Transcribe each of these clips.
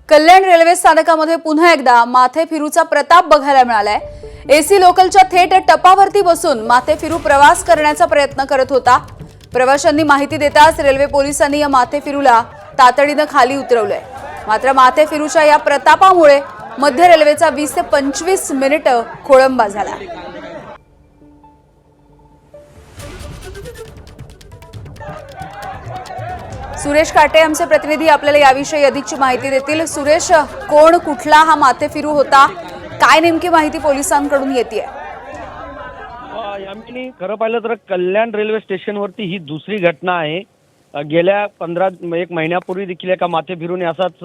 कल्याण railway स्थानकामध्ये पुन्हा एकदा माथेफिरूचा प्रताप बघायला मिळालाय। एसी लोकलच्या थेट टपावरती बसून माथेफिरू प्रवास करण्याचा प्रयत्न करत होता। प्रवाशांनी माहिती देताच रेल्वे पोलिसांनी या माथेफिरूला तातडीने खाली उतरवलंय। मात्र माथेफिरूच्या या प्रतापामुळे मध्य रेल्वेचा 20 ते 25 मिनिटं खोळंबा झाला। सुरेश काटे आमचे प्रतिनिधी आपल्याला याविषयी अधिकची माहिती देतील। सुरेश, कोण कुठला हा माथेफिरू होता, काय नेमकी माहिती पोलिसांकडून येतेय? यामिनी खरं पाहिलं तर कल्याण रेल्वे स्टेशनवरती ही दुसरी घटना आहे। गेल्या 15 महिन्यापूर्वी देखील एका माथेफिरूने असाच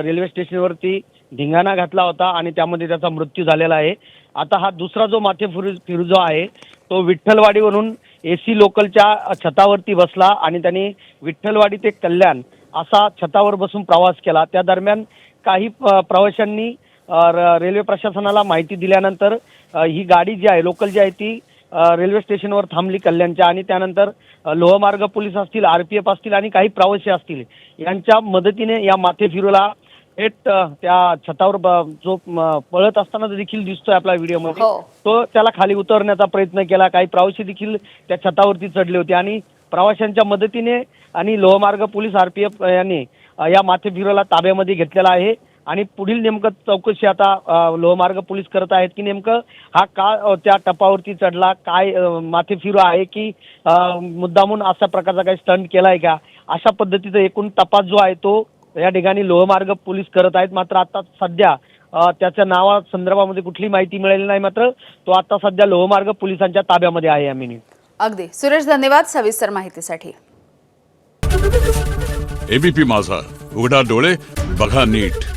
रेल्वे स्टेशनवरती धिंगाणा घातला होता आणि त्यामध्ये त्याचा मृत्यू झालेला आहे। आता हा दुसरा जो माथेफिरू जो आहे तो विठ्ठलवाडीवरून एसी लोकलच्या छतावरती बसला आणि त्यांनी विठ्ठलवाडी ते कल्याण असा छतावर बसून प्रवास केला। त्या दरम्यान काही प्रवाशांनी रेल्वे प्रशासनाला माहिती दिल्यानंतर ही गाडी जी आहे लोकल जी आहे ती रेल्वे स्टेशनवर थांबली कल्याणच्या आणि त्यानंतर लोहमार्ग पोलीस असतील, आरपीएफ असतील आणि काही प्रवासी असतील यांच्या मदतीने या माथेफिरूला थेट त्या छतावर जो पळत असताना देखील दिसतोय आपल्या व्हिडिओमध्ये तो त्याला खाली उतरण्याचा प्रयत्न केला। काही प्रवासी देखील त्या छतावरती चढले होते आणि प्रवाशांच्या मदतीने आणि लोहमार्ग पोलीस आरपीएफ यांनी या माथेफिरूला ताब्यामध्ये घेतलेला आहे आणि पुढील नेमकं चौकशी आता लोहमार्ग पोलीस करत आहेत की नेमकं हा का त्या टपावरती चढला, काय माथेफिरू आहे की मुद्दामून अशा प्रकारचा काही स्टंट केलाय का, अशा पद्धतीचा एकूण तपास जो आहे तो या ठिकाणी लोहमार्ग पोलीस करत आहेत। मात्र आता सध्या त्याच्या नावा संदर्भामध्ये कुठली माहिती मिळालेली नाही। मात्र तो आता सध्या लोहमार्ग पोलिसांच्या ताब्यामध्ये आहे। यामिनी अगदी सुरेश, धन्यवाद सविस्तर माहितीसाठी। एबीपी माझा, उघडा डोळे बघा नीट।